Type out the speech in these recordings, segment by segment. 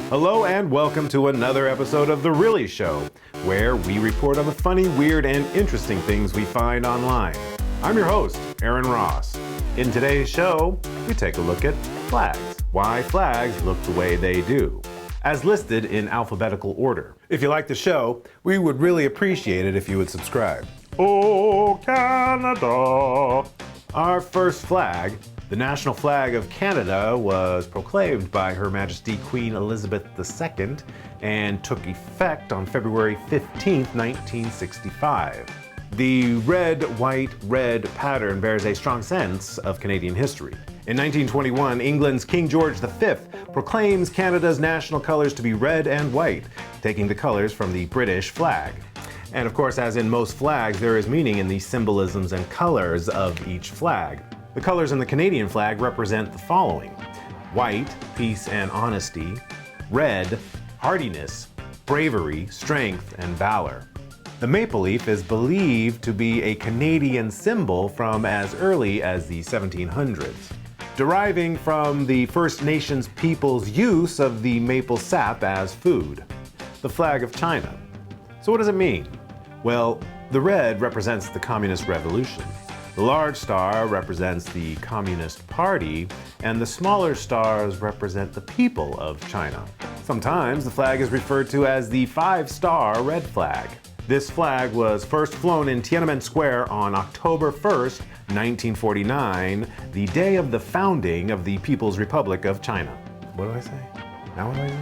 Hello and welcome to another episode of The Really Show, where we report on the funny, weird, and interesting things we find online. I'm your host, Aaron Ross. In today's show, we take a look at flags. Why flags look the way they do, as listed in alphabetical order. If you like the show, we would really appreciate it if you would subscribe. Oh, Canada! Our first flag, the national flag of Canada, was proclaimed by Her Majesty Queen Elizabeth II and took effect on February 15, 1965. The red, white, red pattern bears a strong sense of Canadian history. In 1921, England's King George V proclaims Canada's national colors to be red and white, taking the colors from the British flag. And of course, as in most flags, there is meaning in the symbolisms and colors of each flag. The colors in the Canadian flag represent the following: white, peace and honesty; red, hardiness, bravery, strength, and valor. The maple leaf is believed to be a Canadian symbol from as early as the 1700s, deriving from the First Nations people's use of the maple sap as food. The flag of China. So what does it mean? Well, the red represents the Communist Revolution. The large star represents the Communist Party, and the smaller stars represent the people of China. Sometimes the flag is referred to as the five-star red flag. This flag was first flown in Tiananmen Square on October 1st, 1949, the day of the founding of the People's Republic of China. What do I say? Now what do I do?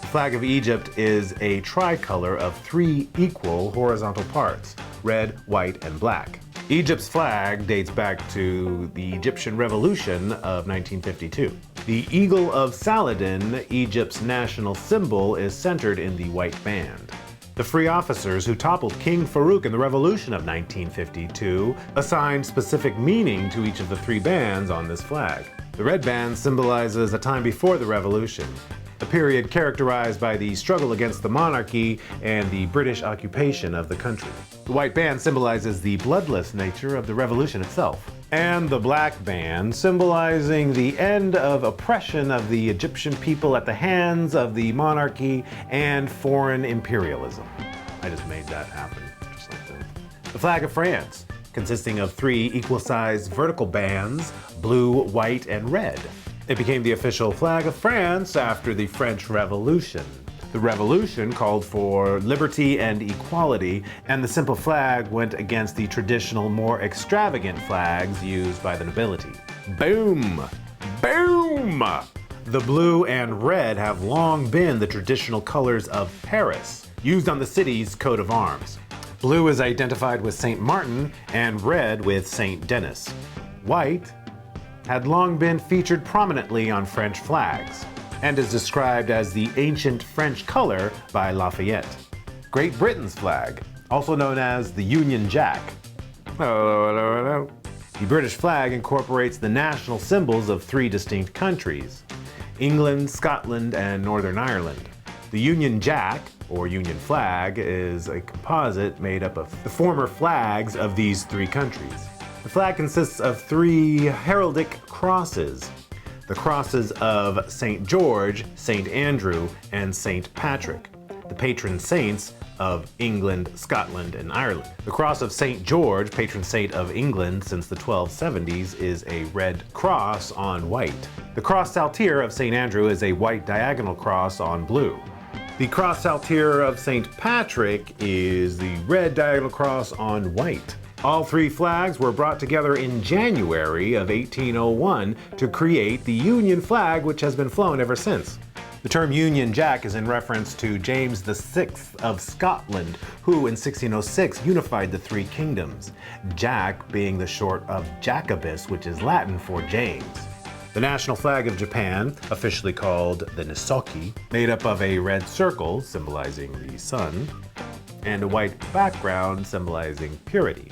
The flag of Egypt is a tricolor of three equal horizontal parts: red, white, and black. Egypt's flag dates back to the Egyptian Revolution of 1952. The Eagle of Saladin, Egypt's national symbol, is centered in the white band. The free officers who toppled King Farouk in the Revolution of 1952 assigned specific meaning to each of the three bands on this flag. The red band symbolizes a time before the Revolution, a period characterized by the struggle against the monarchy and the British occupation of the country. The white band symbolizes the bloodless nature of the revolution itself, and the black band symbolizing the end of oppression of the Egyptian people at the hands of the monarchy and foreign imperialism. I just made that happen, just like that. The flag of France, consisting of three equal-sized vertical bands, blue, white, and red. It became the official flag of France after the French Revolution. The revolution called for liberty and equality, and the simple flag went against the traditional, more extravagant flags used by the nobility. Boom! Boom! The blue and red have long been the traditional colors of Paris, used on the city's coat of arms. Blue is identified with Saint Martin and red with Saint Denis. White had long been featured prominently on French flags, and is described as the ancient French color by Lafayette. Great Britain's flag, also known as the Union Jack. Hello, hello, hello. The British flag incorporates the national symbols of three distinct countries: England, Scotland, and Northern Ireland. The Union Jack, or Union flag, is a composite made up of the former flags of these three countries. The flag consists of three heraldic crosses: the crosses of St. George, St. Andrew, and St. Patrick, the patron saints of England, Scotland, and Ireland. The cross of St. George, patron saint of England since the 1270s, is a red cross on white. The cross saltire of St. Andrew is a white diagonal cross on blue. The cross saltire of St. Patrick is the red diagonal cross on white. All three flags were brought together in January of 1801 to create the Union flag, which has been flown ever since. The term Union Jack is in reference to James VI of Scotland, who in 1606 unified the three kingdoms, Jack being the short of Jacobus, which is Latin for James. The national flag of Japan, officially called the Nisoki, made up of a red circle symbolizing the sun, and a white background symbolizing purity.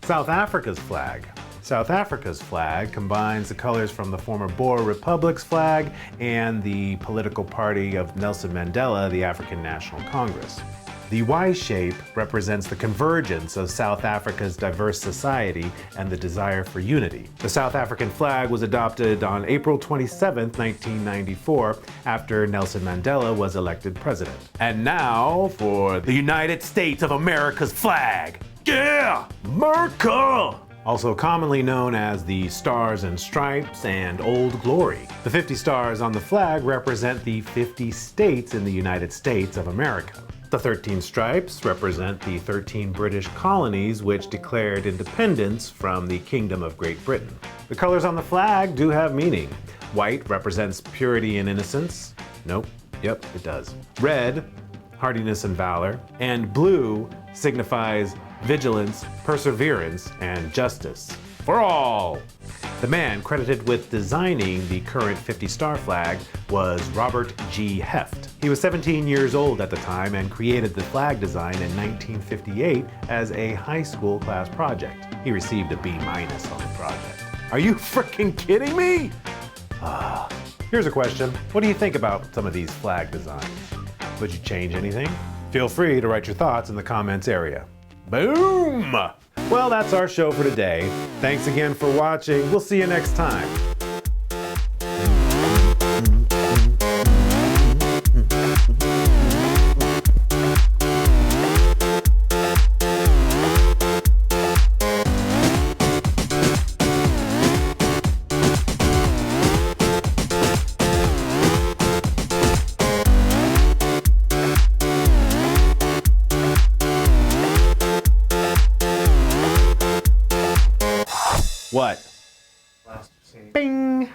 South Africa's flag. South Africa's flag combines the colors from the former Boer Republic's flag and the political party of Nelson Mandela, the African National Congress. The Y shape represents the convergence of South Africa's diverse society and the desire for unity. The South African flag was adopted on April 27, 1994, after Nelson Mandela was elected president. And now for the United States of America's flag. Yeah! America! Also commonly known as the Stars and Stripes and Old Glory. The 50 stars on the flag represent the 50 states in the United States of America. The 13 stripes represent the 13 British colonies which declared independence from the Kingdom of Great Britain. The colors on the flag do have meaning. White represents purity and innocence. Nope, yep, it does. Red, hardiness and valor. And blue signifies vigilance, perseverance, and justice. For all! The man credited with designing the current 50-star flag was Robert G. Heft. He was 17 years old at the time and created the flag design in 1958 as a high school class project. He received a B- on the project. Are you freaking kidding me? Here's a question. What do you think about some of these flag designs? Would you change anything? Feel free to write your thoughts in the comments area. Boom! Well, that's our show for today. Thanks again for watching. We'll see you next time. What? Bing!